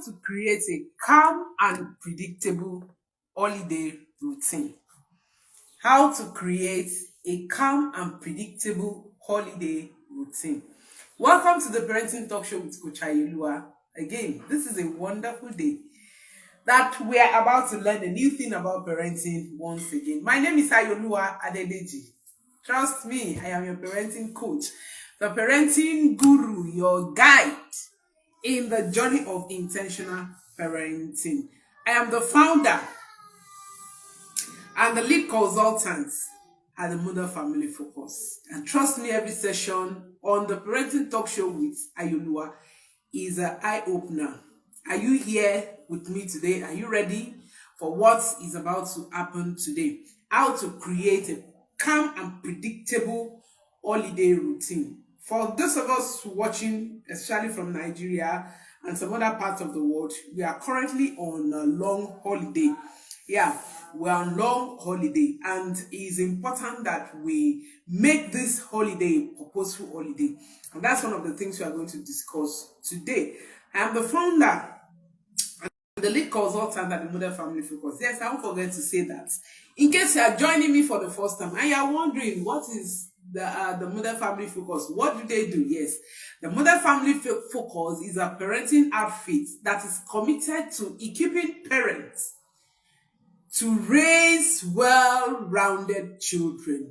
to create a calm and predictable holiday routine. How to create a calm and predictable holiday routine. Welcome to the Parenting Talk Show with Coach Ayelua. Again, this is a wonderful day that we are about to learn a new thing about parenting once again. My name is Ayolua Adedeji. Trust me, I am your parenting coach, the parenting guru, your guide in the journey of intentional parenting. I am the founder and the lead consultant at the Mother Family Focus. And trust me, every session on the Parenting Talk Show with Ayolua is an eye-opener. Are you here with me today? Are you ready for what is about to happen today? How to create a calm and predictable holiday routine. For those of us watching, especially from Nigeria and some other parts of the world, we are currently on a long holiday. Yeah, we're on long holiday, and it is important that we make this holiday a purposeful holiday. And that's one of the things we are going to discuss today. I am the founder and the lead consultant at the Mother Family Focus. Yes, I won't forget to say that. In case you are joining me for the first time and you are wondering what is the Mother Family Focus, what do they do? Yes, the Mother Family Focus is a parenting outfit that is committed to equipping parents to raise well-rounded children,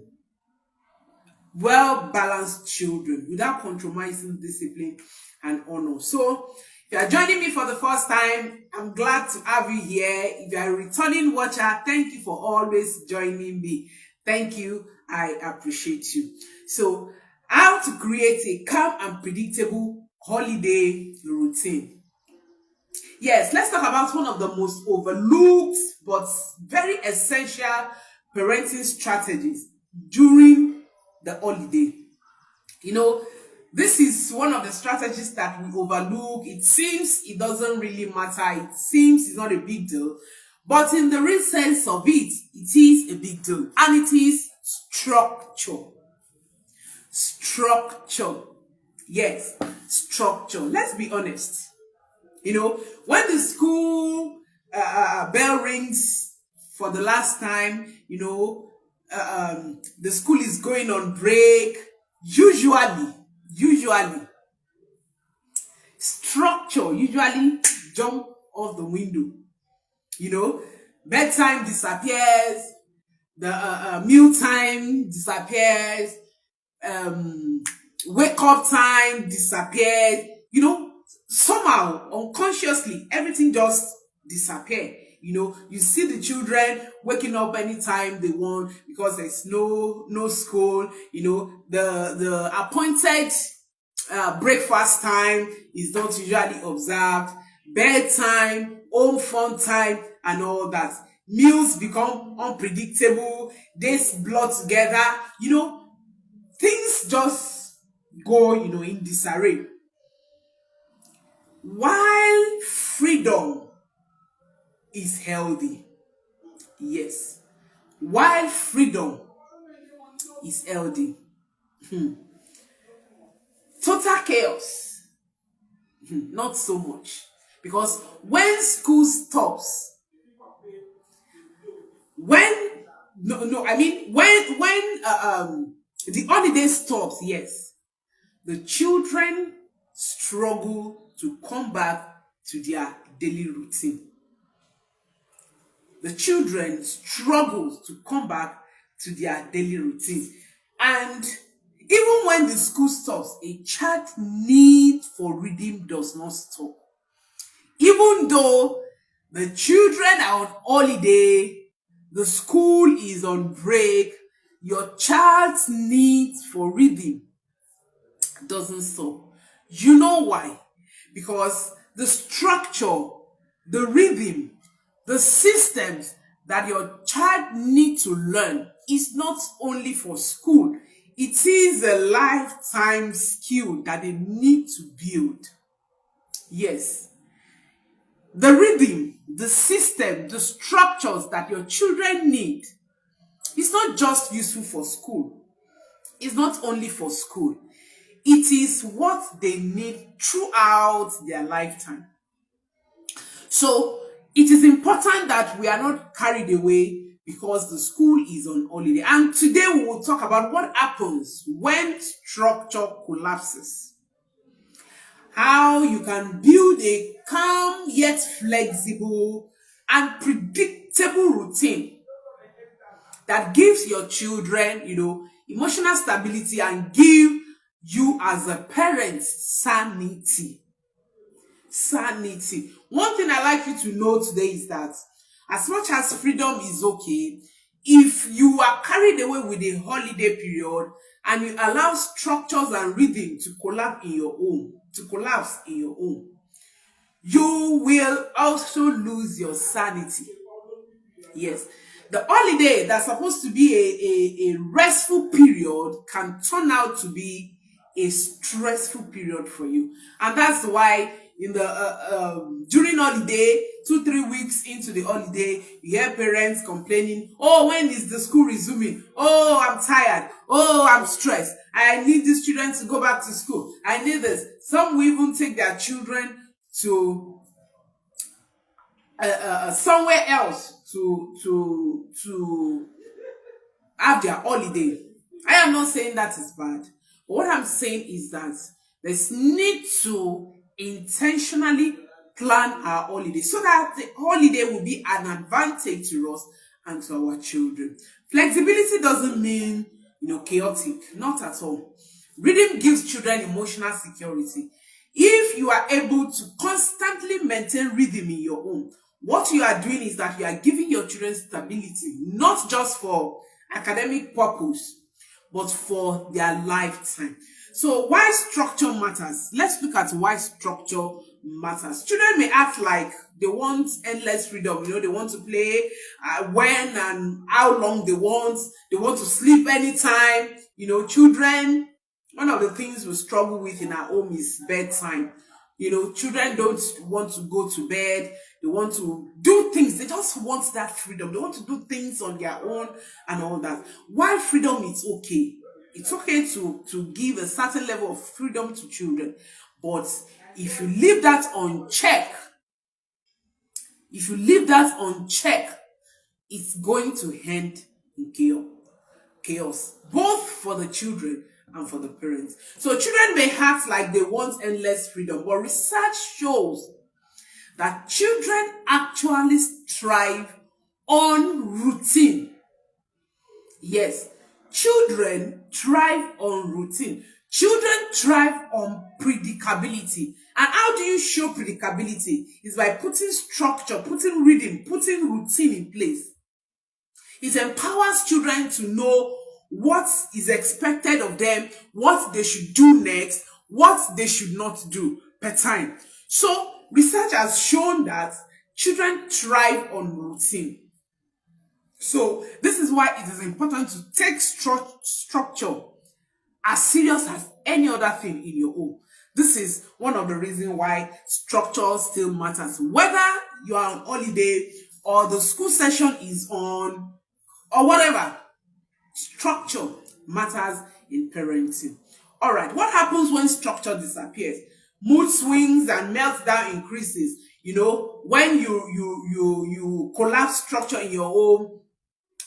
well-balanced children without compromising discipline and honor. So, if you are joining me for the first time, I'm glad to have you here. If you are a returning watcher, thank you for always joining me. Thank you. I appreciate you. So, how to create a calm and predictable holiday routine. Yes, let's talk about one of the most overlooked but very essential parenting strategies during the holiday. You know, this is one of the strategies that we overlook. It seems it doesn't really matter. It seems it's not a big deal. But in the real sense of it, it is a big deal. And it is structure. Structure. Yes, structure. Let's be honest. You know, when the school bell rings for the last time, the school is going on break, usually, structure usually jump off the window. You know, bedtime disappears, the meal time disappears, wake up time disappears, somehow unconsciously everything just disappear. You see the children waking up anytime they want because there's no school. The appointed breakfast time is not usually observed, bedtime, home fun time, and all that. Meals become unpredictable, days blur together. Things just go in disarray. While freedom is healthy, yes, while freedom is healthy, total chaos, not so much. Because when school stops, when the holiday stops, yes, the children struggle to come back to their daily routine. The children struggle to come back to their daily routine. And even when the school stops, a child's need for reading does not stop. Even though the children are on holiday, the school is on break, your child's need for reading doesn't stop. You know why? Because the structure, the rhythm, the systems that your child needs to learn is not only for school. It is a lifetime skill that they need to build. Yes. The rhythm, the system, the structures that your children need is not just useful for school. It's not only for school. It is what they need throughout their lifetime. So it is important that we are not carried away because the school is on holiday. And today we will talk about what happens when structure collapses. How you can build a calm yet flexible and predictable routine that gives your children, emotional stability and give you as a parent sanity. One thing I like you to know today is that as much as freedom is okay, if you are carried away with the holiday period and you allow structures and rhythm to collapse in your home, you will also lose your sanity. Yes. The holiday that's supposed to be a restful period can turn out to be a stressful period for you. And that's why in the during holiday, 2-3 weeks into the holiday, you hear parents complaining, oh, when is the school resuming? Oh, I'm tired. Oh, I'm stressed. I need these children to go back to school. I need this. Some will even take their children to somewhere else to have their holiday. I am not saying that is bad. But what I'm saying is that there's need to intentionally plan our holiday so that the holiday will be an advantage to us and to our children. Flexibility doesn't mean chaotic, not at all. Rhythm gives children emotional security. If you are able to constantly maintain rhythm in your home, what you are doing is that you are giving your children stability, not just for academic purpose, but for their lifetime. So why structure matters? Let's look at why structure matters. Children may act like they want endless freedom. They want to play when and how long they want. They want to sleep anytime. Children, one of the things we struggle with in our home is bedtime. Children don't want to go to bed. They want to do things. They just want that freedom. They want to do things on their own and all that. While freedom is okay, it's okay to give a certain level of freedom to children. But if you leave that unchecked, it's going to end in chaos, both for the children and for the parents. So children may act like they want endless freedom, but research shows that children actually thrive on routine. Yes, children thrive on routine. Children thrive on predictability. And how do you show predictability? It's by putting structure, putting rhythm, putting routine in place. It empowers children to know what is expected of them, what they should do next, what they should not do per time. So research has shown that children thrive on routine. So this is why it is important to take structure as serious as any other thing in your home. This is one of the reasons why structure still matters. Whether you are on holiday or the school session is on or whatever, structure matters in parenting. All right, what happens when structure disappears? Mood swings and meltdown increases. When you collapse structure in your home,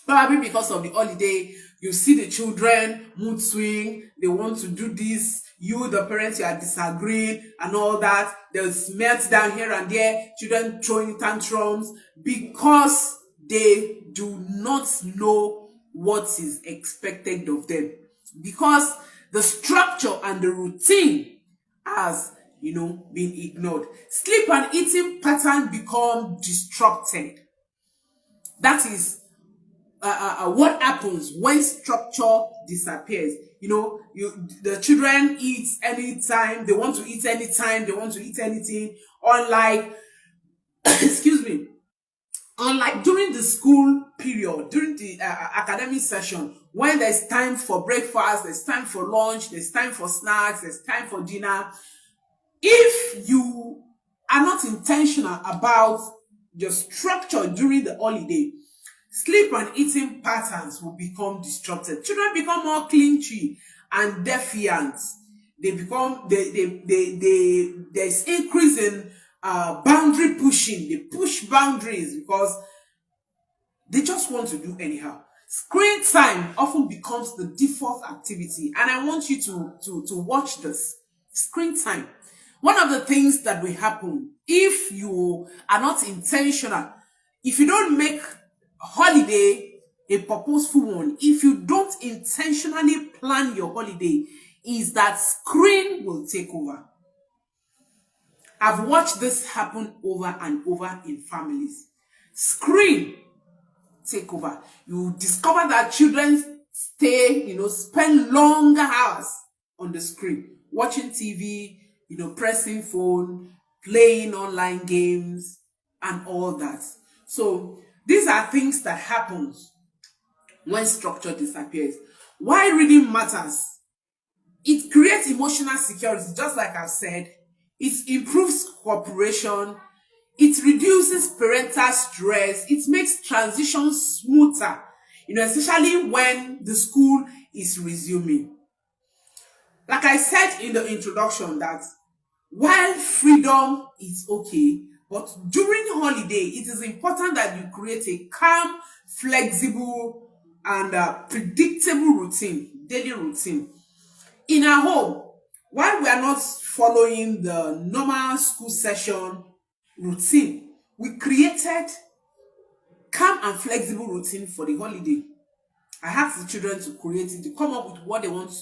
probably because of the holiday, you see the children mood swing, they want to do this, you the parents, you are disagreeing and all that. There's meltdown here and there, children throwing tantrums because they do not know what is expected of them, because the structure and the routine has been ignored. Sleep and eating pattern become disrupted. That is what happens when structure disappears. The children eat anytime, they want to eat anytime, they want to eat anything, unlike unlike during the school period, during the academic session, when there's time for breakfast, there's time for lunch, there's time for snacks, there's time for dinner. If you are not intentional about your structure during the holiday, sleep and eating patterns will become disrupted. Children become more clingy and defiant. There's increase in boundary pushing. They push boundaries because they just want to do anyhow. Screen time often becomes the default activity, and I want you to watch this. Screen time. One of the things that will happen if you are not intentional, if you don't make holiday a purposeful one, if you don't intentionally plan your holiday, is that screen will take over. I've watched this happen over and over in families. Screen take over. You discover that children spend longer hours on the screen, watching TV, pressing phone, playing online games, and all that. So these are things that happens when structure disappears. Why reading matters? It creates emotional security, just like I've said. It improves cooperation. It reduces parental stress. It makes transitions smoother, especially when the school is resuming. Like I said in the introduction, that while freedom is okay, but during holiday, it is important that you create a calm, flexible, and predictable routine, daily routine. In our home, while we are not following the normal school session routine, we created calm and flexible routine for the holiday. I asked the children to create it, to come up with what they want,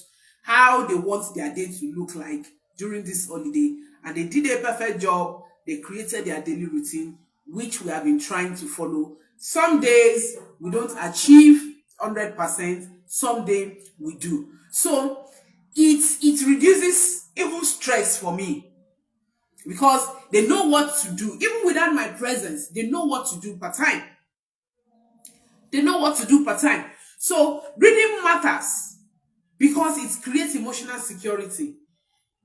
how they want their day to look like during this holiday, and they did a perfect job. They created their daily routine, which we have been trying to follow. Some days we don't achieve 100%, some days we do. So it reduces even stress for me, because they know what to do. Even without my presence, they know what to do per time. So reading matters because it creates emotional security.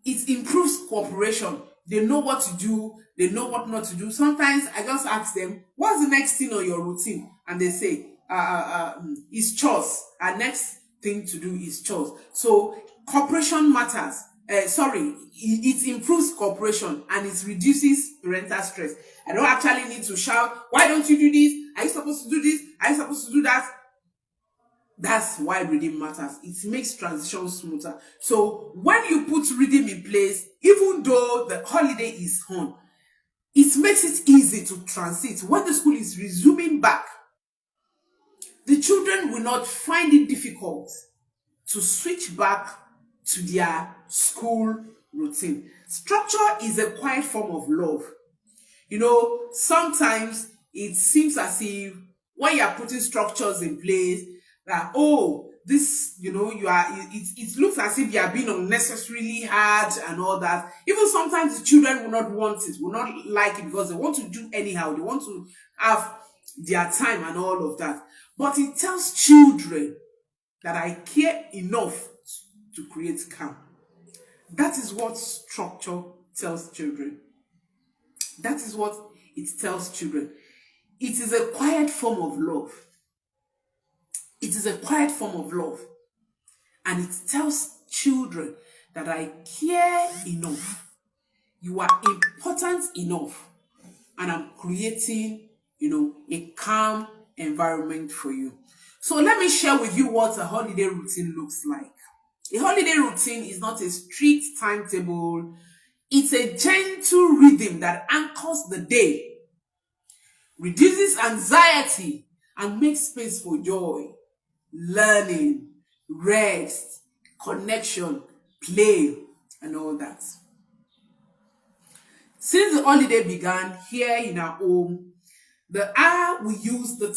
It improves cooperation. They know what to do. They know what not to do. Sometimes I just ask them, what's the next thing on your routine? And they say, it's chores. Our next thing to do is chores. So cooperation matters. It improves cooperation and it reduces parental stress. I don't actually need to shout, why don't you do this? Are you supposed to do this? Are you supposed to do that? That's why reading matters. It makes transition smoother. So when you put reading in place, even though the holiday is on, it makes it easy to transit. When the school is resuming back, the children will not find it difficult to switch back to their school routine. Structure is a quiet form of love. Sometimes it seems as if when you are putting structures in place, that it looks as if you are being unnecessarily hard and all that. Even sometimes the children will not want it, will not like it, because they want to do anyhow. They want to have their time and all of that. But it tells children that I care enough to create calm. That is what structure tells children. That is what it tells children. It is a quiet form of love. It is a quiet form of love. And it tells children that I care enough. You are important enough. And I'm creating, a calm environment for you. So let me share with you what a holiday routine looks like. A holiday routine is not a strict timetable. It's a gentle rhythm that anchors the day, reduces anxiety, and makes space for joy, learning, rest, connection, play, and all that. Since the holiday began here in our home, the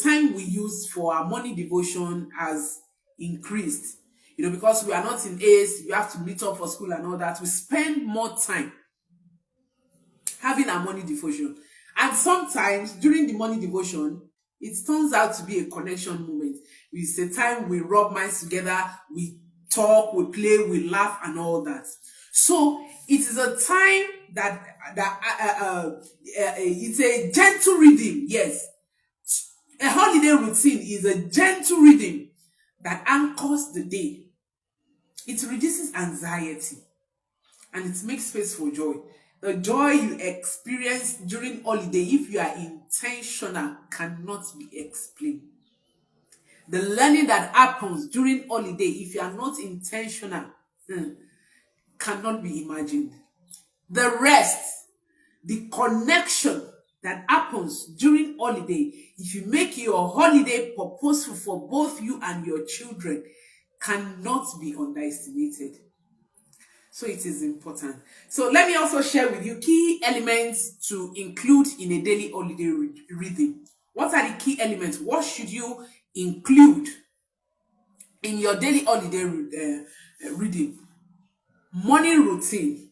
time we use for our morning devotion has increased. Because we are not in ACE, you have to meet up for school and all that. We spend more time having our morning devotion. And sometimes during the morning devotion, it turns out to be a connection moment. It's a time we rub minds together, we talk, we play, we laugh, and all that. So it is a time that it's a gentle rhythm. Yes, a holiday routine is a gentle rhythm that anchors the day. It reduces anxiety and it makes space for joy. The joy you experience during holiday, if you are intentional, cannot be explained. The learning that happens during holiday, if you are not intentional, cannot be imagined. The rest, the connection that happens during holiday, if you make your holiday purposeful for both you and your children, cannot be underestimated. So it is important. So let me also share with you key elements to include in a daily holiday reading. What are the key elements? What should you include in your daily holiday reading? Morning routine.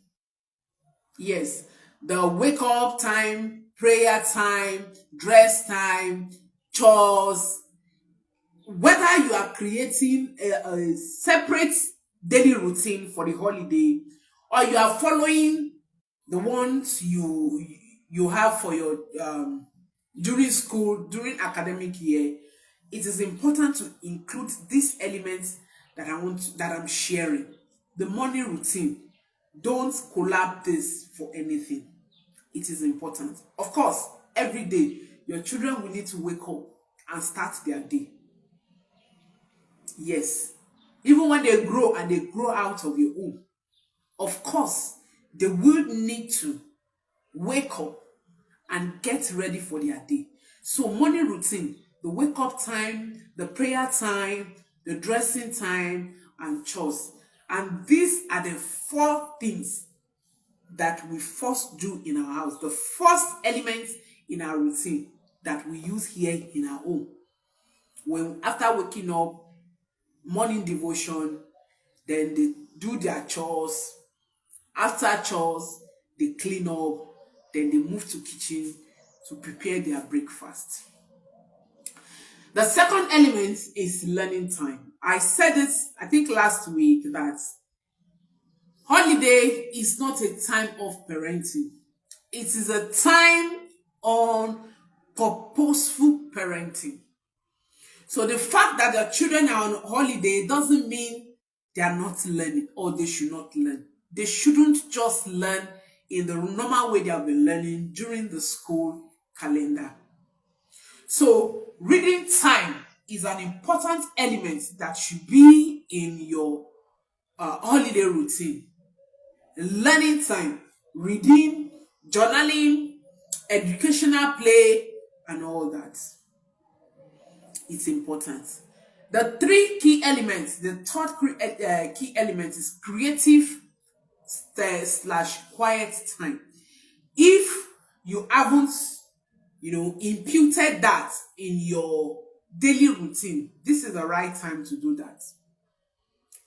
Yes, the wake up time, prayer time, dress time, chores. Whether you are creating a separate daily routine for the holiday, or you are following the ones you have for your during school, during academic year, it is important to include these elements that I'm sharing. The morning routine. Don't collapse this for anything. It is important. Of course, every day your children will need to wake up and start their day. Yes. Even when they grow and they grow out of your home, of course, they will need to wake up and get ready for their day. So morning routine, the wake up time, the prayer time, the dressing time, and chores. And these are the 4 things that we first do in our house. The first element in our routine that we use here in our home. When after waking up, morning devotion, then they do their chores. After chores, they clean up, then they move to kitchen to prepare their breakfast. The second element is learning time. I said it, I think last week, that holiday is not a time of parenting. It is a time on purposeful parenting. So the fact that the children are on holiday doesn't mean they are not learning or they should not learn. They shouldn't just learn in the normal way they have been learning during the school calendar. So reading time is an important element that should be in your holiday routine. Learning time, reading, journaling, educational play, and all that. It's important. The 3 key elements, the third key element is creative / quiet time. If you haven't, imputed that in your daily routine, this is the right time to do that.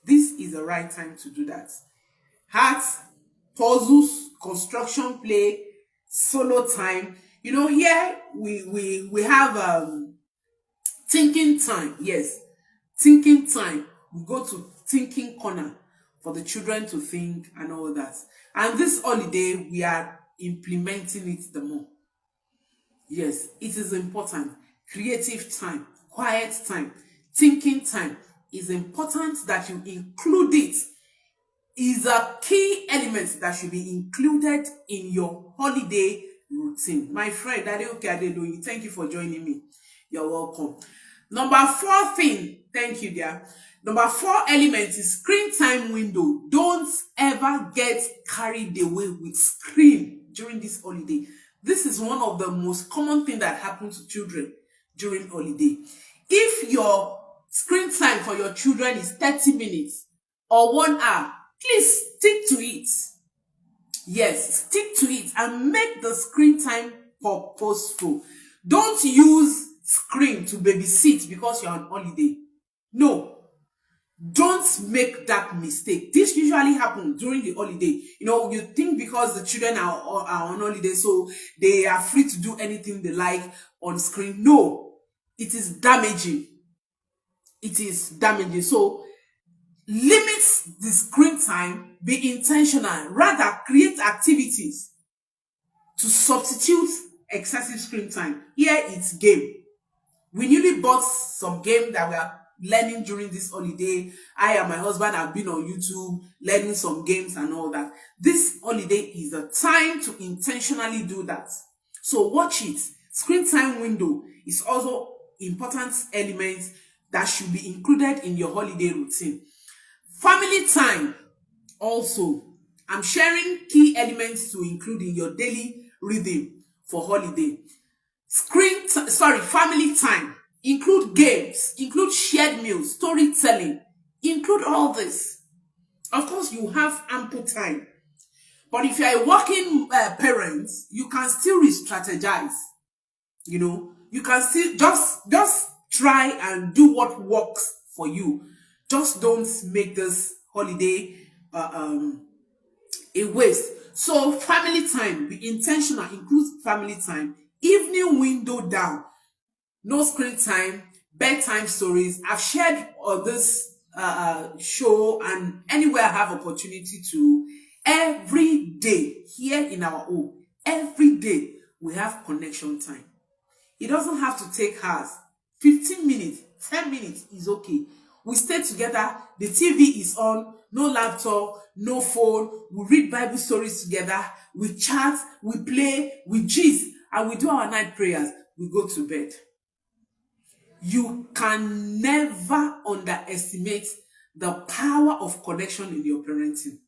This is the right time to do that. Arts, puzzles, construction play, solo time. Here we have thinking time. Yes, thinking time. We go to thinking corner for the children to think and all that. And this holiday, we are implementing it the more. Yes, it is important. Creative time, quiet time, thinking time is important that you include it. Is a key element that should be included in your holiday routine. My friend, Adedoyin, thank you for joining me. You're welcome. Number 4 thing, thank you, dear. Number 4 element is screen time window. Don't ever get carried away with screen during this holiday. This is one of the most common things that happens to children during holiday. If your screen time for your children is 30 minutes or 1 hour, please stick to it. Yes, stick to it and make the screen time purposeful. Don't use screen to babysit because you're on holiday. No, don't make that mistake. This usually happens during the holiday. You think because the children are on holiday, so they are free to do anything they like on screen. No, it is damaging. It is damaging. So limit the screen time, be intentional, rather create activities to substitute excessive screen time. Here it's game. We newly bought some game that learning during this holiday. I and my husband have been on YouTube learning some games and all that. This holiday is a time to intentionally do that. So watch it. Screen time window is also important element that should be included in your holiday routine. Family time also. I'm sharing key elements to include in your daily rhythm for holiday. Family time. Include games, include shared meals, storytelling, include all this. Of course, you have ample time. But if you're a working parent, you can still re-strategize. You know, you can still just try and do what works for you. Just don't make this holiday a waste. So family time, be intentional, include family time. Evening window down, no screen time, bedtime stories. I've shared on this show and anywhere I have opportunity to. Every day here in our home, every day we have connection time. It doesn't have to take hours. 15 minutes, 10 minutes is okay. We stay together, the TV is on, no laptop, no phone. We read Bible stories together, we chat, we play, we gist, and we do our night prayers. We go to bed. You can never underestimate the power of connection in your parenting.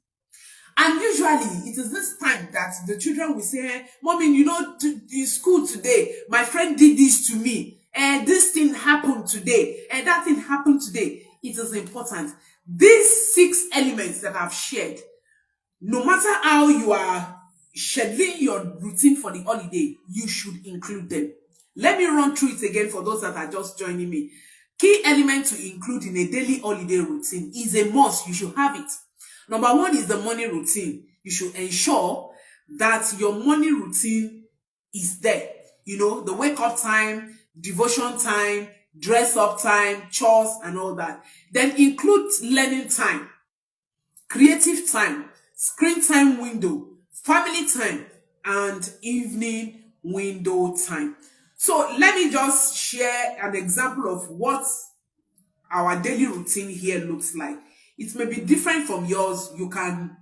And usually, it is this time that the children will say, Mommy, you know, in school today, my friend did this to me, and this thing happened today, and that thing happened today. It is important. These 6 elements that I've shared, no matter how you are scheduling your routine for the holiday, you should include them. Let me run through it again for those that are just joining me. Key element to include in a daily holiday routine is a must. You should have it. Number 1 is the morning routine. You should ensure that your morning routine is there. You know, the wake up time, devotion time, dress up time, chores and all that. Then include learning time, creative time, screen time window, family time, and evening window time. So let me just share an example of what our daily routine here looks like. It may be different from yours. You can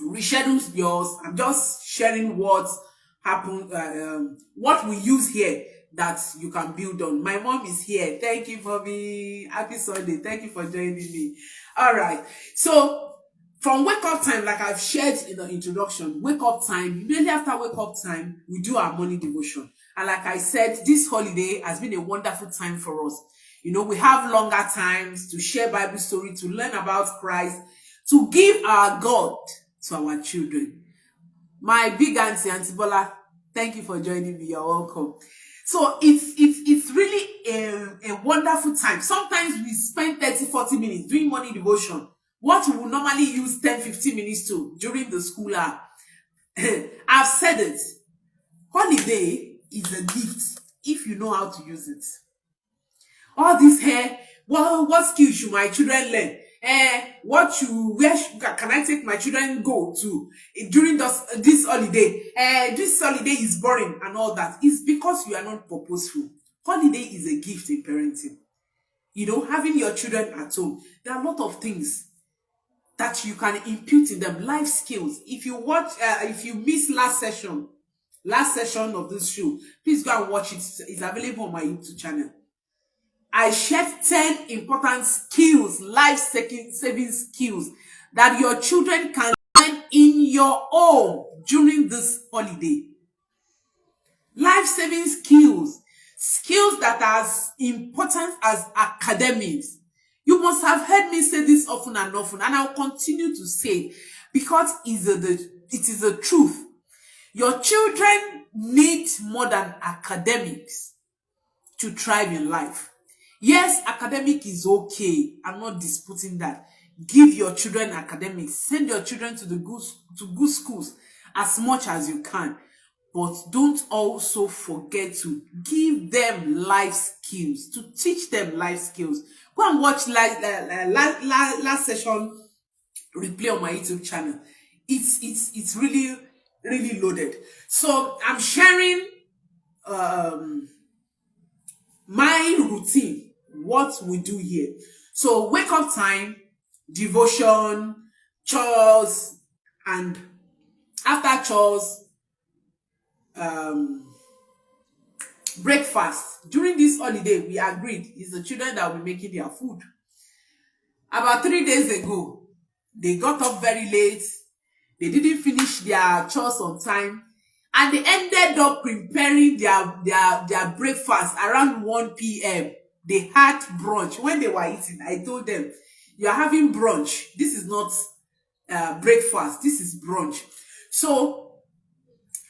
reschedule yours. I'm just sharing what happened, what we use here that you can build on. My mom is here. Thank you for me. Happy Sunday. Thank you for joining me. All right. So from wake up time, like I've shared in the introduction, wake up time, immediately after wake up time, we do our morning devotion. And like I said, this holiday has been a wonderful time for us. You know, we have longer times to share Bible story, to learn about Christ, to give our God to our children. My big auntie, Auntie Bola, thank you for joining me. You're welcome. So it's really a wonderful time. Sometimes we spend 30-40 minutes doing morning devotion. What we will normally use 10-15 minutes to during the school hour. I've said it. Holiday is a gift if you know how to use it. All this hair, well, what skills should my children learn? Where can I take my children go to during this holiday? This holiday is boring and all that. It's because you are not purposeful. Holiday is a gift in parenting. You know, having your children at home, there are a lot of things that you can impute in them, life skills. If you watch, if you miss last session of this show, please go and watch it. It's available on my YouTube channel. I shared 10 important skills, life-saving skills that your children can learn in your home during this holiday. Life-saving skills, skills that are as important as academics. You must have heard me say this often and often, and I'll continue to say, because it is the truth. Your children need more than academics to thrive in life. Yes, academic is okay. I'm not disputing that. Give your children academics. Send your children to good schools as much as you can. But don't also forget to give them life skills, to teach them life skills. Go and watch last session replay on my YouTube channel. It's really, really loaded. So I'm sharing my routine what we do here. So wake up time, devotion, chores, and after chores, breakfast. During this holiday, we agreed it's the children that will be making their food. About 3 days ago, they got up very late. They didn't finish their chores on time, and they ended up preparing their breakfast around 1 p.m. They had brunch. When they were eating, I told them, you are having brunch. This is not breakfast. This is brunch. So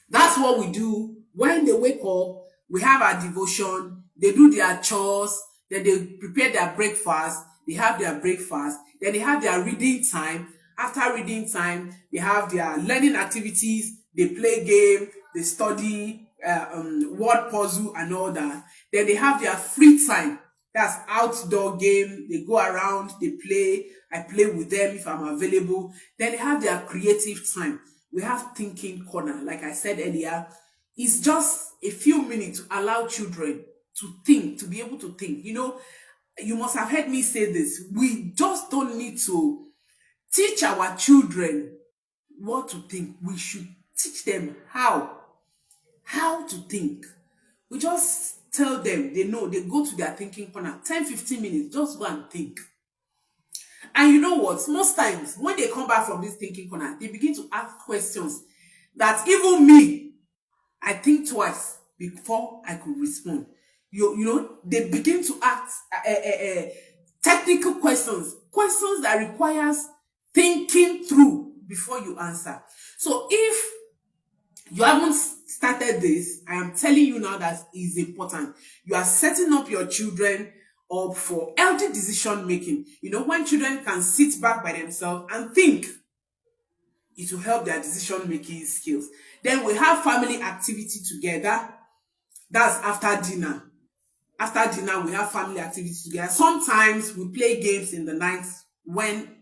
that's what we do. When they wake up, we have our devotion. They do their chores. Then they prepare their breakfast. They have their breakfast. Then they have their reading time. After reading time, they have their learning activities. They play game. They study word puzzle and all that. Then they have their free time. That's outdoor game. They go around. They play. I play with them if I'm available. Then they have their creative time. We have thinking corner. Like I said earlier, it's just a few minutes to allow children to think, to be able to think. You know, you must have heard me say this. We just don't need to teach our children what to think. We should teach them how to think. We just tell them, they know, they go to their thinking corner, 10-15 minutes, just go and think. And you know what? Most times, when they come back from this thinking corner, they begin to ask questions that even me, I think twice before I could respond. You know, they begin to ask technical questions that requires thinking through before you answer. So if you haven't started this, I am telling you now that is important. You are setting up your children up for healthy decision making. You know, when children can sit back by themselves and think, it will help their decision making skills. Then we have family activity together. That's after dinner. After dinner, we have family activity together. Sometimes we play games in the night when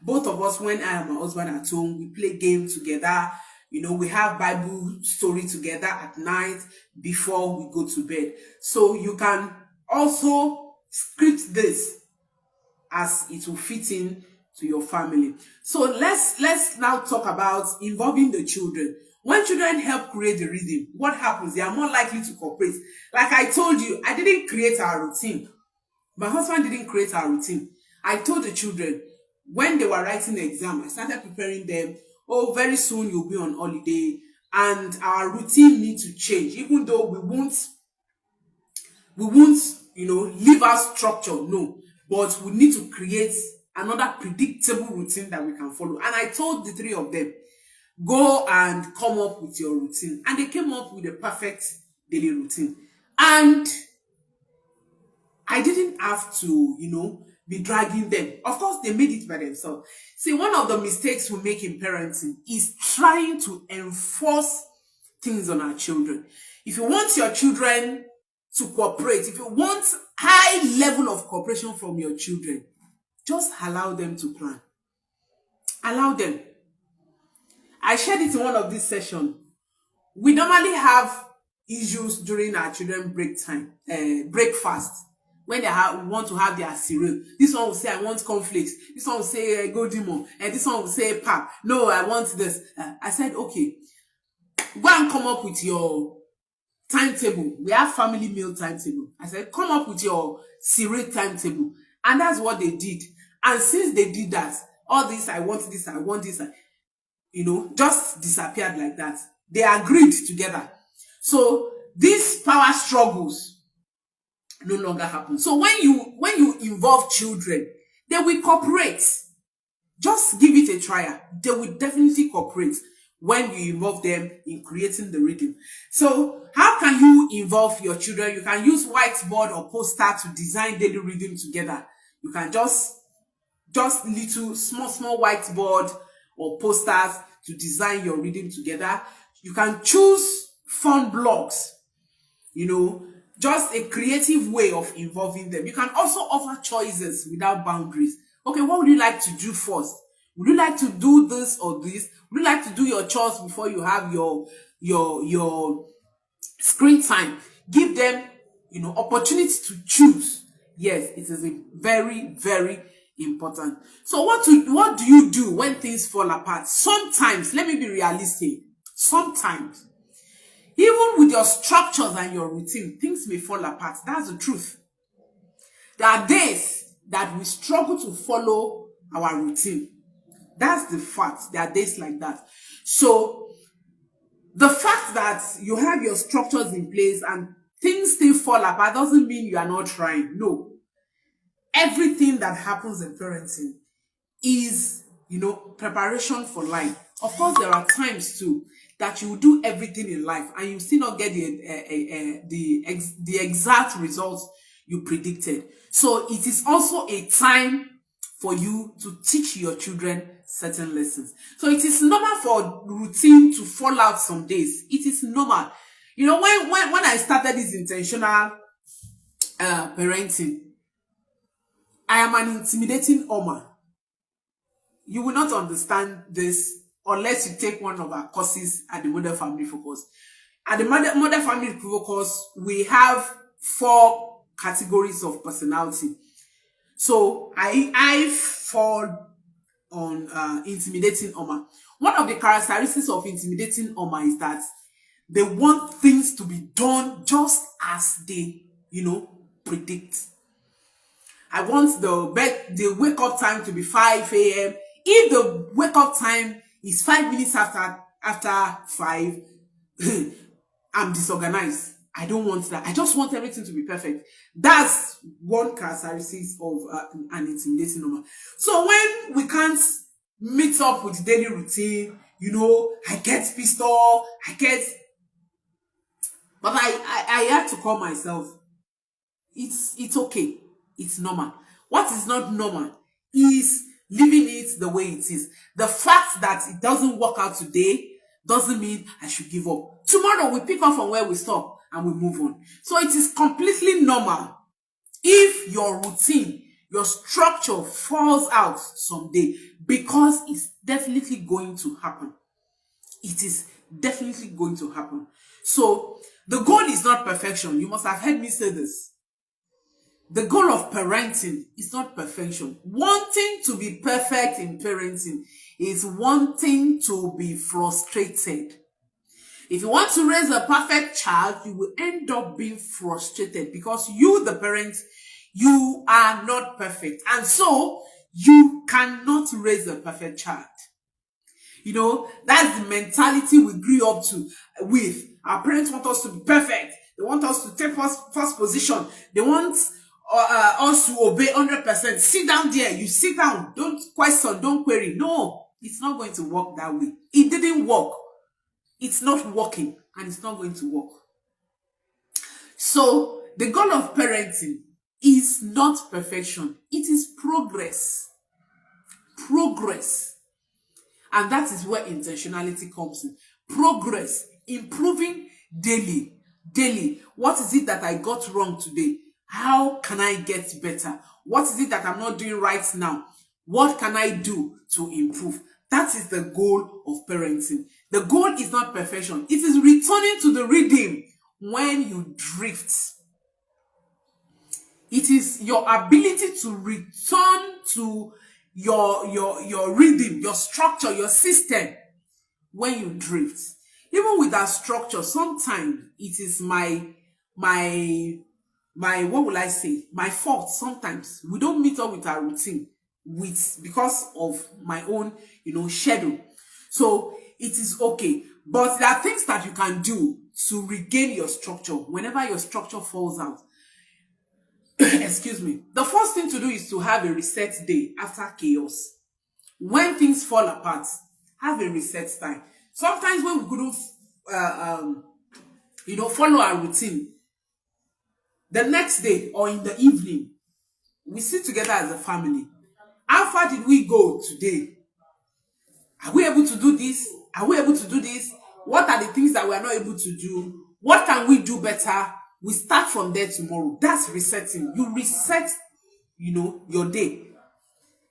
both of us, when I and my husband are at home, we play games together. You know, we have Bible story together at night before we go to bed. So you can also script this as it will fit in to your family. So let's now talk about involving the children. When children help create the rhythm, what happens? They are more likely to cooperate. Like I told you, I didn't create our routine. My husband didn't create our routine. I told the children, when they were writing the exam, I started preparing them. Oh, very soon you'll be on holiday, and our routine needs to change. Even though we won't, you know, leave our structure, no. But we need to create another predictable routine that we can follow. And I told the three of them, go and come up with your routine. And they came up with a perfect daily routine. And I didn't have to, you know, be dragging them. Of course, they made it by themselves. See, one of the mistakes we make in parenting is trying to enforce things on our children. If you want your children to cooperate, if you want high level of cooperation from your children, just allow them to plan. Allow them. I shared it in one of these sessions. We normally have issues during our children breakfast. When they want to have their cereal, this one will say, I want cornflakes. This one will say, Godimo. And this one will say, pap. No, I want this. I said, okay, go and come up with your timetable. We have family meal timetable. I said, come up with your cereal timetable. And that's what they did. And since they did that, all this, I want this, I want this, you know, just disappeared like that. They agreed together. So these power struggles no longer happen. So when you involve children, they will cooperate. Just give it a try. They will definitely cooperate when you involve them in creating the rhythm. So how can you involve your children? You can use whiteboard or poster to design daily rhythm together. You can just little small whiteboard or posters to design your rhythm together. You can choose fun blocks, you know, just a creative way of involving them. You can also offer choices without boundaries. Okay, what would you like to do first? Would you like to do this or this? Would you like to do your chores before you have your screen time? Give them opportunity to choose. Yes, it is very, very important. So what do you do when things fall apart? Sometimes, let me be realistic. Sometimes, even with your structures and your routine, things may fall apart. That's the truth. There are days that we struggle to follow our routine. That's the fact. There are days like that. So the fact that you have your structures in place and things still fall apart doesn't mean you are not trying. No. Everything that happens in parenting is, preparation for life. Of course, there are times too that you will do everything in life and you still not get the exact results you predicted. So it is also a time for you to teach your children certain lessons. So it is normal for routine to fall out some days. It is normal. When I started this intentional parenting, I am an intimidating Oma. You will not understand this unless you take one of our courses at the Model Family Focus. At the Model Family Focus, we have 4 categories of personality. So I fall on intimidating Oma. One of the characteristics of intimidating Oma is that they want things to be done just as they, predict. I want the wake up time to be 5 a.m. If the wake up time is 5 minutes after 5, I'm disorganized. I don't want that. I just want everything to be perfect. That's one characteristic of an intimidating Oma. So when we can't meet up with daily routine, I get pissed off. But I have to call myself. It's okay. It's normal. What is not normal is leaving it the way it is. The fact that it doesn't work out today doesn't mean I should give up. Tomorrow we pick up from where we stop and we move on. So it is completely normal if your routine, your structure falls out someday, because it's definitely going to happen. It is definitely going to happen. So the goal is not perfection. You must have heard me say this. The goal of parenting is not perfection. Wanting to be perfect in parenting is wanting to be frustrated. If you want to raise a perfect child, you will end up being frustrated because you, the parent, you are not perfect. And so you cannot raise a perfect child. That's the mentality we grew up with. Our parents want us to be perfect. They want us to take first position. They want us to obey 100%. Sit down there. You sit down. Don't question. Don't query. No, it's not going to work that way. It didn't work. It's not working, and it's not going to work. So the goal of parenting is not perfection. It is progress. Progress. And that is where intentionality comes in. Progress. Improving daily. What is it that I got wrong today? How can I get better? What is it that I'm not doing right now? What can I do to improve? That is the goal of parenting. The goal is not perfection. It is returning to the rhythm when you drift. It is your ability to return to your rhythm, your structure, your system when you drift. Even with that structure, sometimes it is my what will I say? My fault. Sometimes we don't meet up with our routine because of my own, schedule. So it is okay. But there are things that you can do to regain your structure whenever your structure falls out. Excuse me. The first thing to do is to have a reset day after chaos. When things fall apart, have a reset time. Sometimes when we couldn't, follow our routine, the next day or in the evening, we sit together as a family. How far did we go today? Are we able to do this? Are we able to do this? What are the things that we are not able to do? What can we do better? We start from there tomorrow. That's resetting. You reset, your day.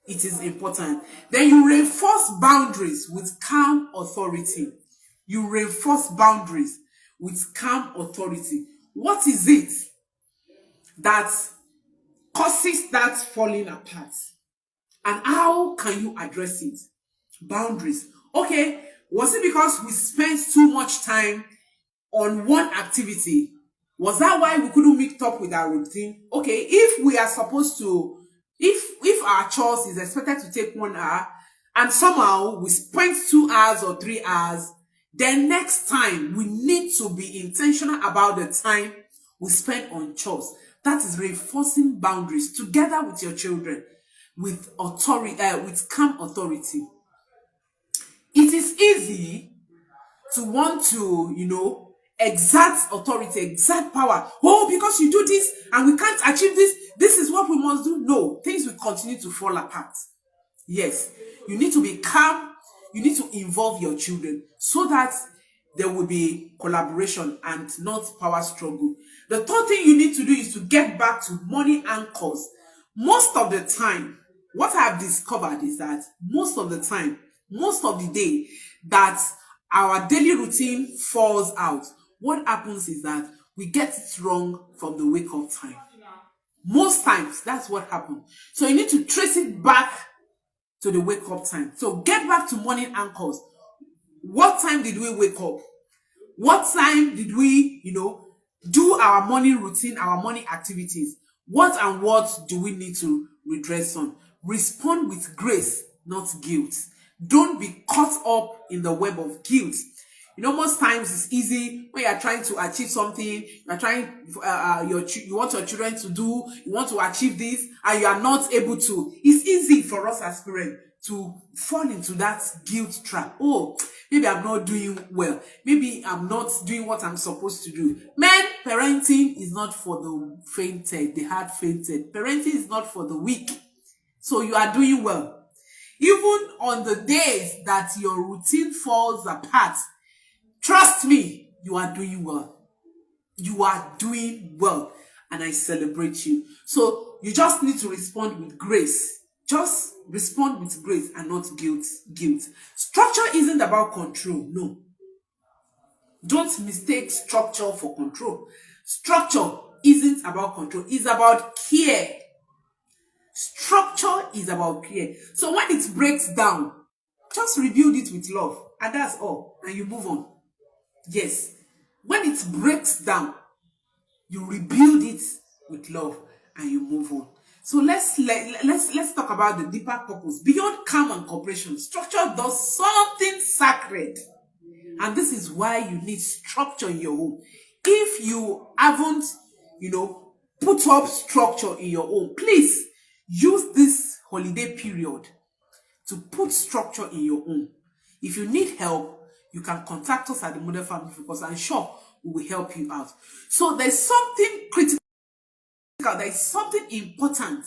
It is important. Then you reinforce boundaries with calm authority. You reinforce boundaries with calm authority. What is it? that causes that falling apart. And how can you address it? Boundaries. Okay, was it because we spent too much time on one activity? Was that why we couldn't meet up with our routine? Okay, if we are supposed to, if our chores is expected to take 1 hour and somehow we spent 2 hours or 3 hours, then next time we need to be intentional about the time we spend on chores. That is reinforcing boundaries together with your children, with authority, with calm authority. It is easy to want to, exert authority, exert power. Oh, because you do this and we can't achieve this, this is what we must do. No, things will continue to fall apart. Yes, you need to be calm. You need to involve your children so that there will be collaboration and not power struggle. The third thing you need to do is to get back to money anchors. Most of the time, what I've discovered is that most of the time, most of the day that our daily routine falls out, what happens is that we get it wrong from the wake up time. Most times, that's what happens. So you need to trace it back to the wake up time. So get back to morning anchors. What time did we wake up? What time did we, do our morning routine, our morning activities? What and what do we need to redress on? Respond with grace, not guilt. Don't be caught up in the web of guilt. Most times it's easy when you are trying to achieve something, you are trying, you want your children to do, you want to achieve this, and you are not able to. It's easy for us as parents to fall into that guilt trap. Oh, maybe I'm not doing well. Maybe I'm not doing what I'm supposed to do. Men, parenting is not for the fainted, the hard fainted. Parenting is not for the weak. So you are doing well. Even on the days that your routine falls apart, trust me, you are doing well. You are doing well. And I celebrate you. So you just need to respond with grace. Just respond with grace and not guilt. Structure isn't about control. No. Don't mistake structure for control. Structure isn't about control. It's about care. Structure is about care. So when it breaks down, just rebuild it with love. And that's all. And you move on. Yes. When it breaks down, you rebuild it with love and you move on. So let's talk about the deeper purpose. Beyond calm and cooperation, structure does something sacred. And this is why you need structure in your home. If you haven't, put up structure in your home, please use this holiday period to put structure in your home. If you need help, you can contact us at the Model Family Focus, and sure, we will help you out. So there's something critical, there's something important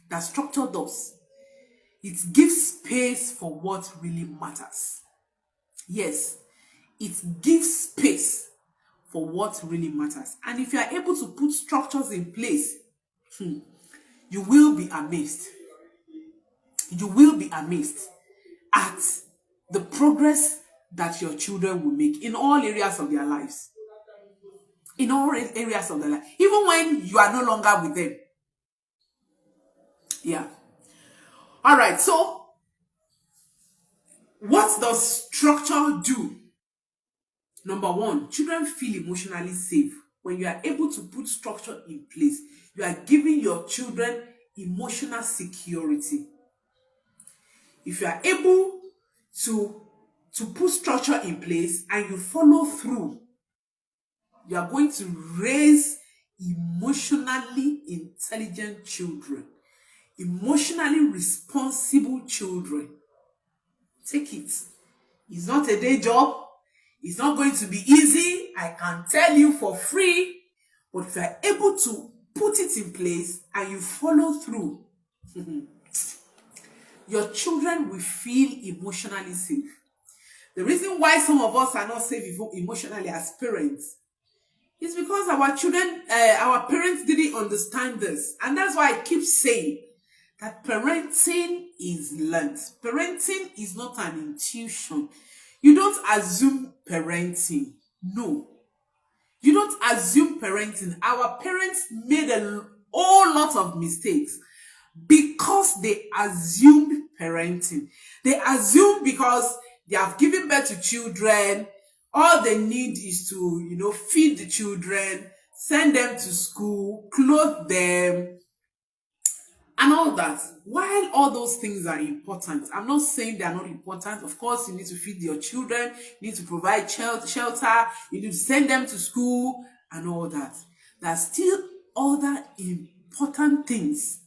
that structure does. It gives space for what really matters. Yes, it gives space for what really matters. And if you are able to put structures in place, you will be amazed. You will be amazed at the progress that your children will make in all areas of their lives. In all areas of their life. Even when you are no longer with them. Yeah. All right. So, what does structure do? Number one, children feel emotionally safe. When you are able to put structure in place, you are giving your children emotional security. If you are able to put structure in place and you follow through, you are going to raise emotionally intelligent children, emotionally responsible children. Take it. It's not a day job. It's not going to be easy. I can tell you for free. But if you are able to put it in place and you follow through, your children will feel emotionally safe. The reason why some of us are not safe emotionally as parents is because our children, our parents didn't understand this. And that's why I keep saying that parenting is learned. Parenting is not an intuition. You don't assume parenting. No. You don't assume parenting. Our parents made a whole lot of mistakes because they assumed parenting. They assume because they have given birth to children, all they need is to, feed the children, send them to school, clothe them, and all that. While all those things are important, I'm not saying they are not important. Of course, you need to feed your children, you need to provide shelter, you need to send them to school, and all that. There are still other important things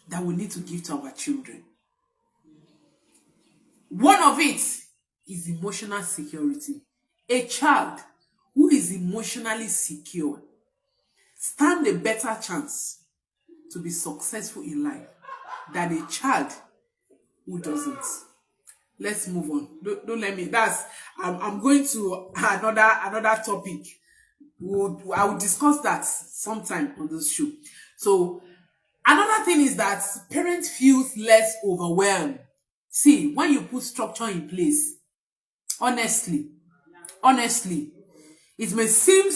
that we need to give to our children. One of it is emotional security. A child who is emotionally secure stand a better chance to be successful in life than a child who doesn't. Let's move on. Don't let me. I'm going to another topic. I will discuss that sometime on this show. So another thing is that parents feel less overwhelmed. See, when you put structure in place, honestly, it may seem,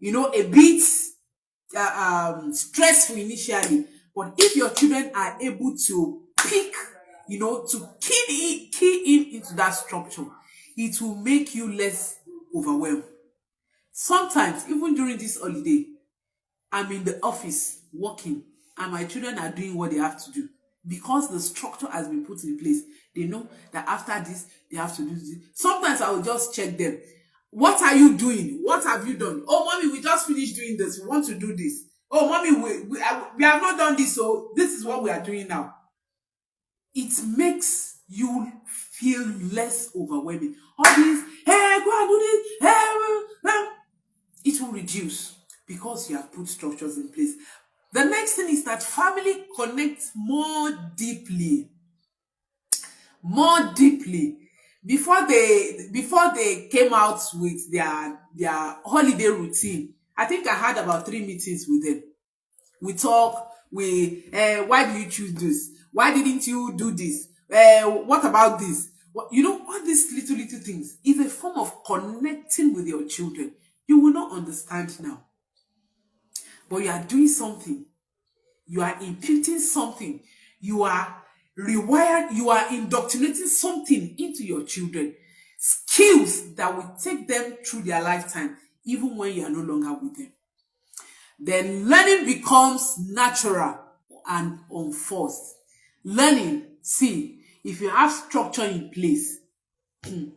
a bit stressful initially, but if your children are able to pick, to key in into that structure, it will make you less overwhelmed. Sometimes, even during this holiday, I'm in the office working and my children are doing what they have to do because the structure has been put in place. They know that after this, they have to do this. Sometimes I will just check them. What are you doing? What have you done? Oh, mommy, we just finished doing this. We want to do this. Oh, mommy, we have not done this, so this is what we are doing now. It makes you feel less overwhelming. All these, hey, go and do this, hey, it will reduce because you have put structures in place. The next thing is that family connects more deeply. Before they came out with their holiday routine, I think I had about 3 meetings with them. We talk, why do you choose this? Why didn't you do this? What about this? All these little things is a form of connecting with your children. You will not understand now, but you are doing something. You are imputing something. You are rewired. You are indoctrinating something into your children. Skills that will take them through their lifetime, even when you are no longer with them. Then learning becomes natural and unforced. Learning, see, if you have structure in place. When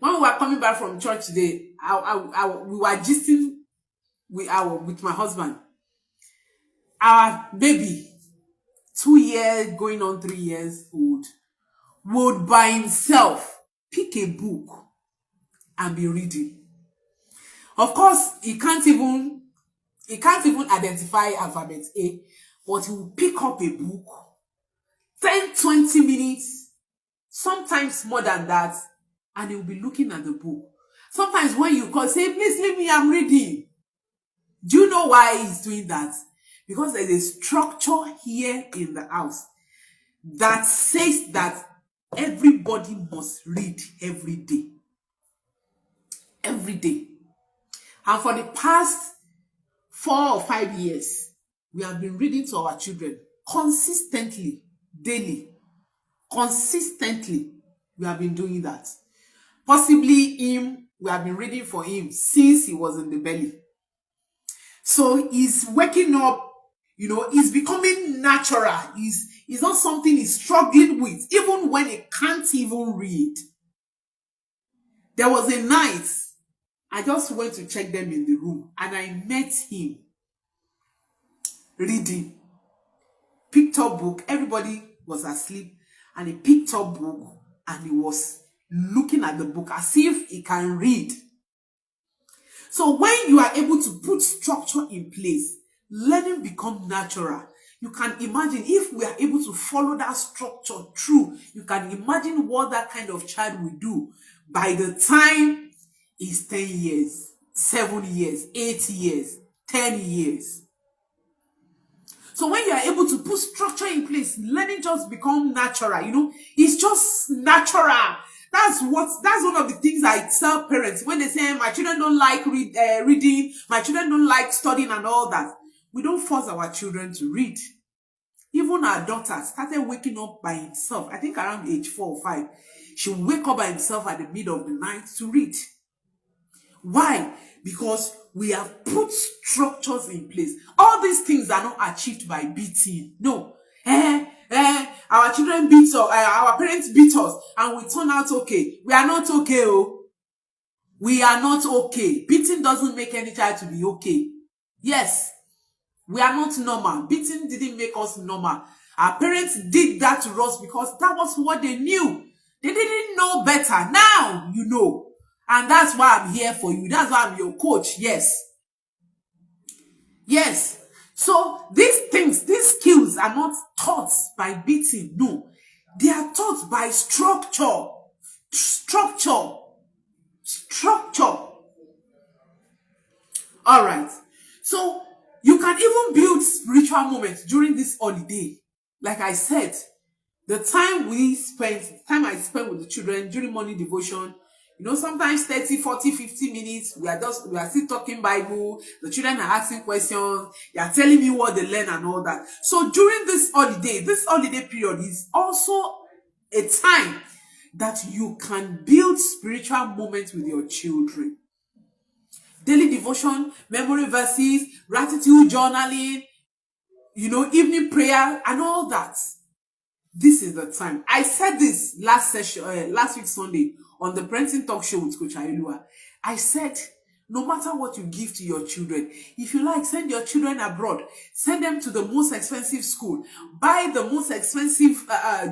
we were coming back from church today, we were gisting with my husband. Our baby, 2 years going on 3 years old, would by himself pick a book and be reading. Of course, he can't even identify alphabet A, but he will pick up a book, 10-20 minutes, sometimes more than that, and he will be looking at the book. Sometimes when you call, say, please leave me, I'm reading. Do you know why he's doing that? Because there's a structure here in the house that says that everybody must read every day. Every day. And for the past 4 or 5 years, we have been reading to our children consistently, daily. Consistently, we have been doing that. Possibly we have been reading for him since he was in the belly. So he's waking up, it's becoming natural. It's not something he's struggling with, even when he can't even read. There was a night, I just went to check them in the room, and I met him reading. Picked up book, everybody was asleep, and he picked up book, and he was looking at the book as if he can read. So when you are able to put structure in place, learning becomes natural. You can imagine if we are able to follow that structure through, you can imagine what that kind of child will do by the time he's 10 years, 7 years, 8 years, 10 years. So when you are able to put structure in place, learning just becomes natural. It's just natural That's one of the things I tell parents when they say my children don't like reading, my children don't like studying and all that. We don't force our children to read. Even our daughter started waking up by himself. I think around age 4 or 5, she would wake up by himself at the middle of the night to read. Why? Because we have put structures in place. All these things are not achieved by beating. No. Our children beat us, our parents beat us, and we turn out okay. We are not okay, oh. We are not okay. Beating doesn't make any child to be okay. Yes, we are not normal. Beating didn't make us normal. Our parents did that to us because that was what they knew. They didn't know better. Now you know. And that's why I'm here for you. That's why I'm your coach. Yes. Yes. So these things, these skills are not taught by beating. No. They are taught by structure. Structure. Structure. All right. So you can even build spiritual moments during this holiday. Like I said, the time I spent with the children during morning devotion, sometimes 30, 40, 50 minutes, we are still talking Bible, the children are asking questions, they are telling me what they learn and all that. So during this holiday period is also a time that you can build spiritual moments with your children. Daily devotion, memory verses, gratitude journaling, evening prayer and all that. This is the time. I said this last week Sunday on the Parenting Talk Show with Coach Ayolua. I said, no matter what you give to your children, if you like, send your children abroad. Send them to the most expensive school. Buy the most expensive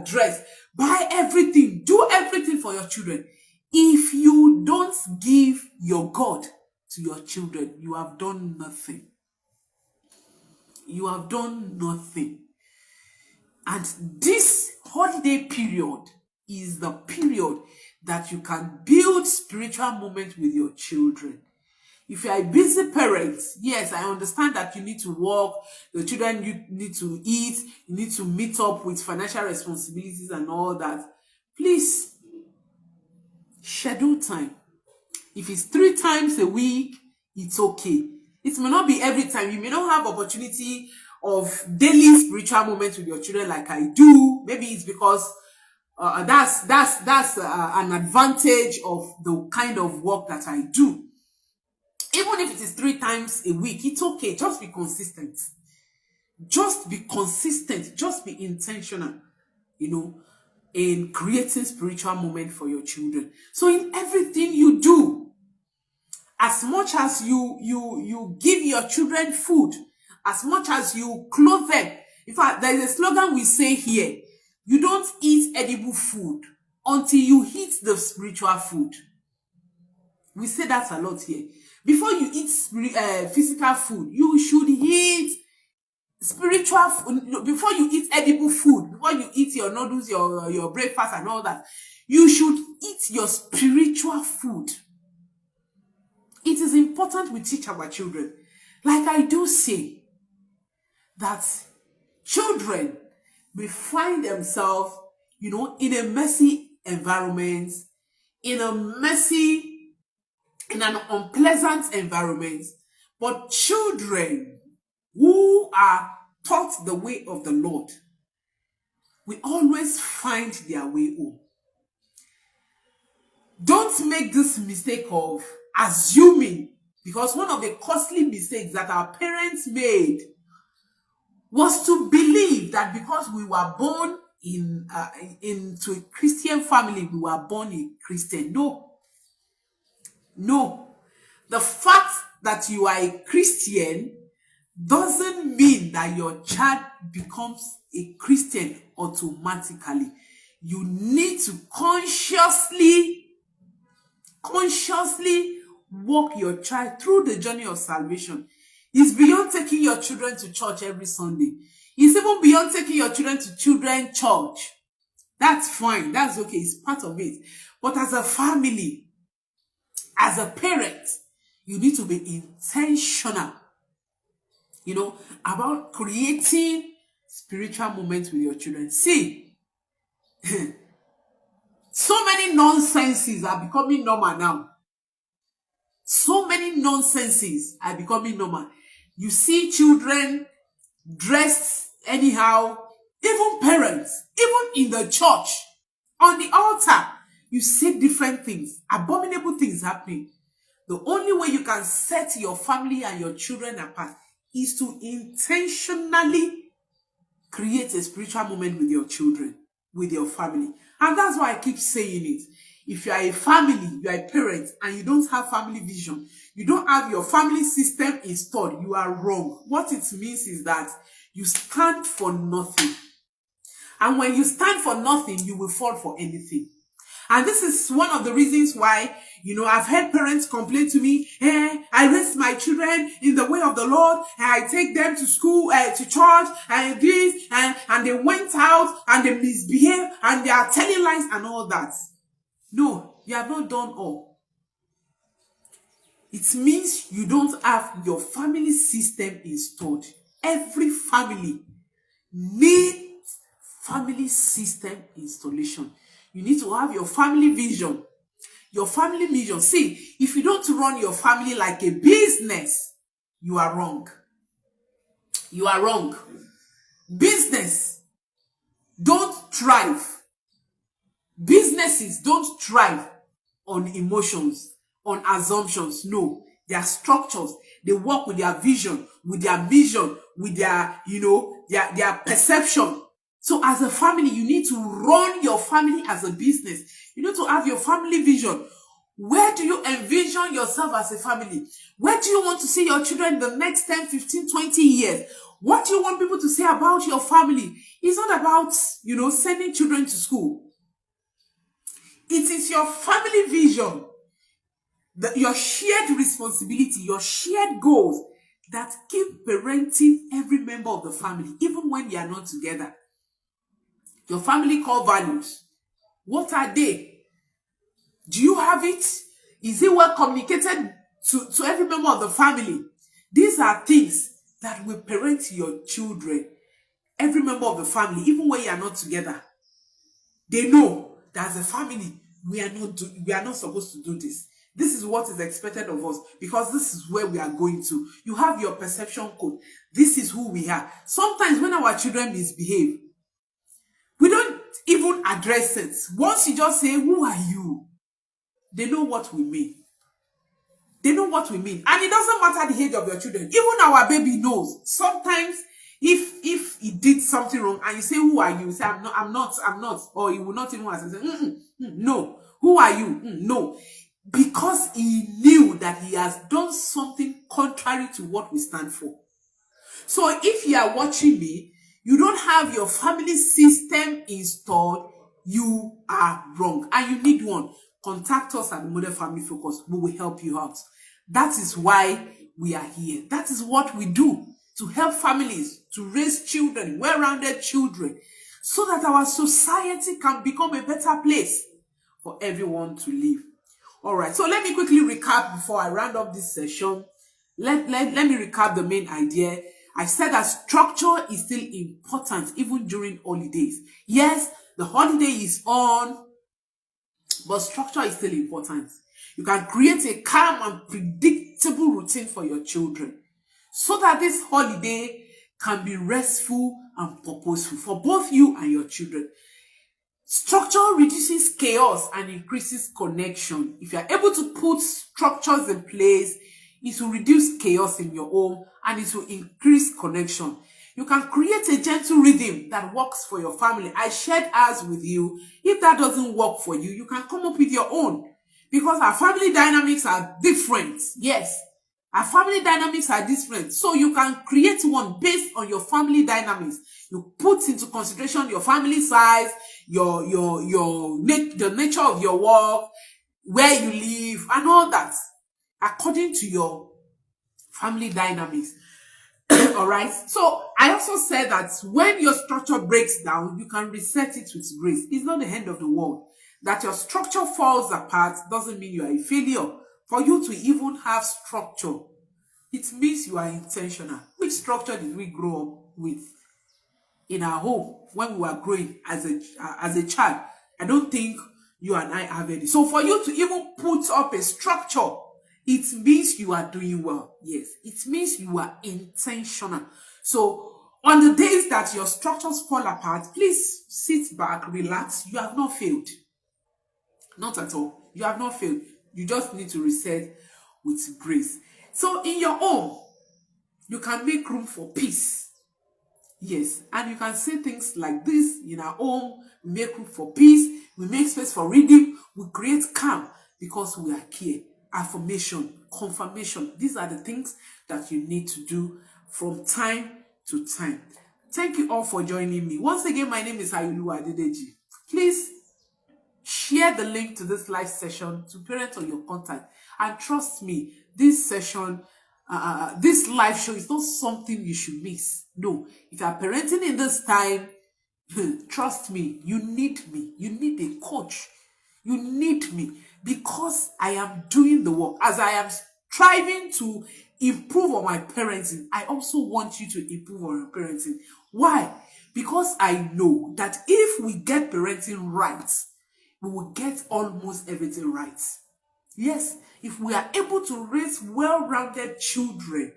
dress. Buy everything. Do everything for your children. If you don't give your God to your children, you have done nothing. You have done nothing. And this holiday period is the period that you can build spiritual moments with your children. If you are a busy parent, yes, I understand that you need to work, the children you need to eat, you need to meet up with financial responsibilities and all that. Please, schedule time. If it's 3 times a week, it's okay. It may not be every time. You may not have opportunity of daily spiritual moments with your children like I do. Maybe it's because that's an advantage of the kind of work that I do. Even if it is 3 times a week, it's okay. Just be consistent. Just be consistent. Just be intentional, in creating spiritual moment for your children. So in everything you do, as much as you give your children food, as much as you clothe them. In fact, there is a slogan we say here: you don't eat edible food until you eat the spiritual food. We say that a lot here. Before you eat physical food, you should eat spiritual food. Before you eat edible food, before you eat your noodles, your breakfast and all that, you should eat your spiritual food. It is important we teach our children. Like I do say, that children may find themselves, in a messy environment, in an unpleasant environment. But children who are taught the way of the Lord will always find their way home. Don't make this mistake of assuming, because one of the costly mistakes that our parents made was to believe that because we were born into a Christian family, we were born a Christian. No. The fact that you are a Christian doesn't mean that your child becomes a Christian automatically. You need to consciously walk your child through the journey of salvation. It's beyond taking your children to church every Sunday. It's even beyond taking your children to children's church. That's fine. That's okay. It's part of it. But as a family, as a parent, you need to be intentional, about creating spiritual moments with your children. See, So many nonsenses are becoming normal now. So many nonsenses are becoming normal. You see children dressed anyhow, even parents, even in the church, on the altar, you see different things, abominable things happening. The only way you can set your family and your children apart is to intentionally create a spiritual moment with your children, with your family. And that's why I keep saying it. If you are a family, you are a parent, and you don't have family vision, you don't have your family system installed, you are wrong. What it means is that you stand for nothing. And when you stand for nothing, you will fall for anything. And this is one of the reasons why, I've heard parents complain to me, I raise my children in the way of the Lord, and I take them to school, to church, and this, and they went out, and they misbehave, and they are telling lies and all that. No, you have not done all. It means you don't have your family system installed. Every family needs family system installation. You need to have your family vision. Your family vision. See, if you don't run your family like a business, you are wrong. You are wrong. Business don't thrive. Businesses don't thrive on emotions, on assumptions. No, they are structures. They work with their vision, with their mission, with their, their perception. So as a family, you need to run your family as a business. You need to have your family vision. Where do you envision yourself as a family? Where do you want to see your children in the next 10, 15, 20 years? What do you want people to say about your family? It's not about, sending children to school. It is your family vision, your shared responsibility, your shared goals that keep parenting every member of the family, even when they are not together. Your family core values. What are they? Do you have it? Is it well communicated to every member of the family? These are things that will parent your children, every member of the family, even when you are not together. They know that as a family, we are not supposed to do this. This is what is expected of us because this is where we are going to. You have your perception code. This is who we are. Sometimes when our children misbehave, we don't even address it. Once you just say, "Who are you?" They know what we mean. They know what we mean. And it doesn't matter the age of your children. Even our baby knows. Sometimes if he did something wrong and you say, "Who are you?" You say, I'm not. Or he will not even answer. Say, no. Who are you? No. Because he knew that he has done something contrary to what we stand for. So if you are watching me, you don't have your family system installed, you are wrong. And you need one. Contact us at the Model Family Focus. We will help you out. That is why we are here. That is what we do. To help families, to raise children, well-rounded children, so that our society can become a better place for everyone to live. All right, so let me quickly recap before I round up this session. Let me recap the main idea. I said that structure is still important even during holidays. Yes, the holiday is on, but structure is still important. You can create a calm and predictable routine for your children so that this holiday can be restful and purposeful for both you and your children. Structure reduces chaos and increases connection. If you are able to put structures in place, it will reduce chaos in your home and it will increase connection. You can create a gentle rhythm that works for your family. I shared ours with you. If that doesn't work for you, you can come up with your own. Because our family dynamics are different. Yes, our family dynamics are different. So you can create one based on your family dynamics. You put into consideration your family size, the nature of your work, where you live, and all that, according to your family dynamics. All right. So I also said that when your structure breaks down, you can reset it with grace. It's not the end of the world. That your structure falls apart doesn't mean you are a failure. For you to even have structure, it means you are intentional. Which structure did we grow up with in our home when we were growing as a child? I don't think you and I have it. So for you to even put up a structure, it means you are doing well. Yes, it means you are intentional. So on the days that your structures fall apart, please sit back, relax. You have not failed. Not at all. You have not failed. You just need to reset with grace. So in your home, you can make room for peace. Yes, and you can say things like this in our home. We make room for peace. We make space for reading. We create calm because we are here. Affirmation, confirmation. These are the things that you need to do from time to time. Thank you all for joining me. Once again, my name is Ayoluwa Adedeji. Please share the link to this live session to parents on your contact. And trust me, this session, this live show is not something you should miss. No, if you are parenting in this time, trust me, you need me. You need a coach. You need me because I am doing the work. As I am striving to improve on my parenting, I also want you to improve on your parenting. Why? Because I know that if we get parenting right, we will get almost everything right. Yes, if we are able to raise well-rounded children,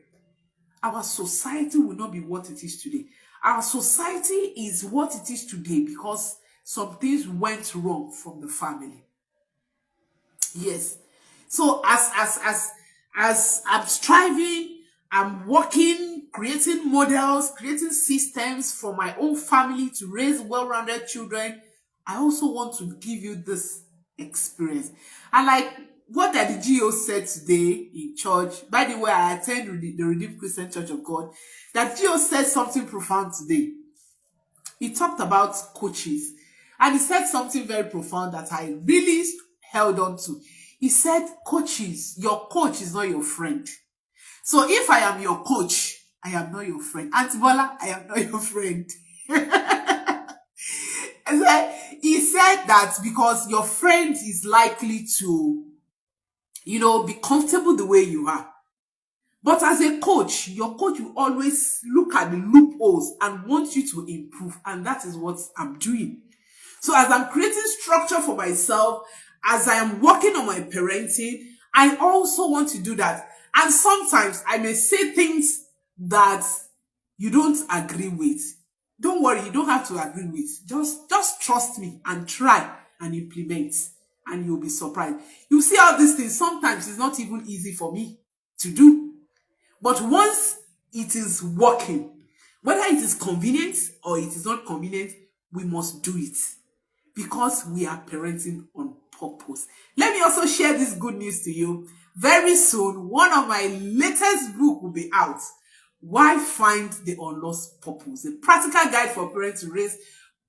our society will not be what it is today. Our society is what it is today because some things went wrong from the family. Yes. So as I'm striving, I'm working, creating models, creating systems for my own family to raise well-rounded children, I also want to give you this experience. And like what that the GO said today in church, by the way, I attend the Redeemed Christian Church of God, that GO said something profound today. He talked about coaches, and he said something very profound that I really held on to. He said, coaches, your coach is not your friend. So if I am your coach, I am not your friend. Auntie Bola, I am not your friend. He said that because your friend is likely to, be comfortable the way you are. But as a coach, your coach will always look at the loopholes and want you to improve. And that is what I'm doing. So as I'm creating structure for myself, as I am working on my parenting, I also want to do that. And sometimes I may say things that you don't agree with. Don't worry, you don't have to agree with. Just trust me and try and implement. And you'll be surprised. You see all these things, sometimes it's not even easy for me to do. But once it is working, whether it is convenient or it is not convenient, we must do it. Because we are parenting on purpose. Let me also share this good news to you. Very soon, one of my latest book will be out. Why Find the Unlost Purpose? A practical guide for parents to raise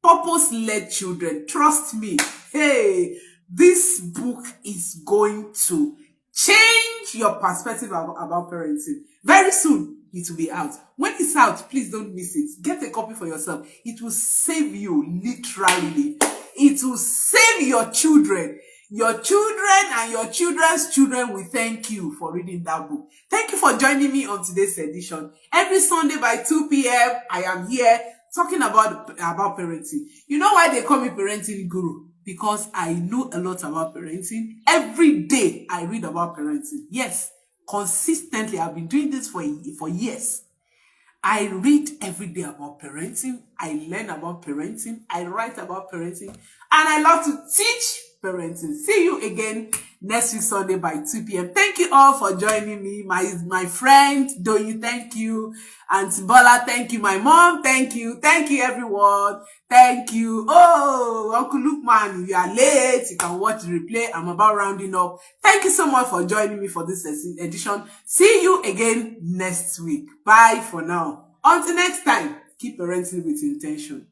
purpose-led children. Trust me. Hey, this book is going to change your perspective about parenting. Very soon, it will be out. When it's out, please don't miss it. Get a copy for yourself. It will save you, literally. It will save your children. Your children and your children's children will thank you for reading that book. Thank you for joining me on today's edition. Every Sunday by 2 p.m., I am here talking about parenting. You know why they call me Parenting Guru? Because I know a lot about parenting. Every day I read about parenting. Yes, consistently. I've been doing this for years. I read every day about parenting. I learn about parenting. I write about parenting. And I love to teach parenting. See you again next week Sunday by 2 p.m. Thank you all for joining me. My friend, Doyi, thank you. Auntie Bola, thank you. My mom, thank you. Thank you, everyone. Thank you. Oh, Uncle Lukman, you are late. You can watch the replay. I'm about rounding up. Thank you so much for joining me for this edition. See you again next week. Bye for now. Until next time, keep parenting with intention.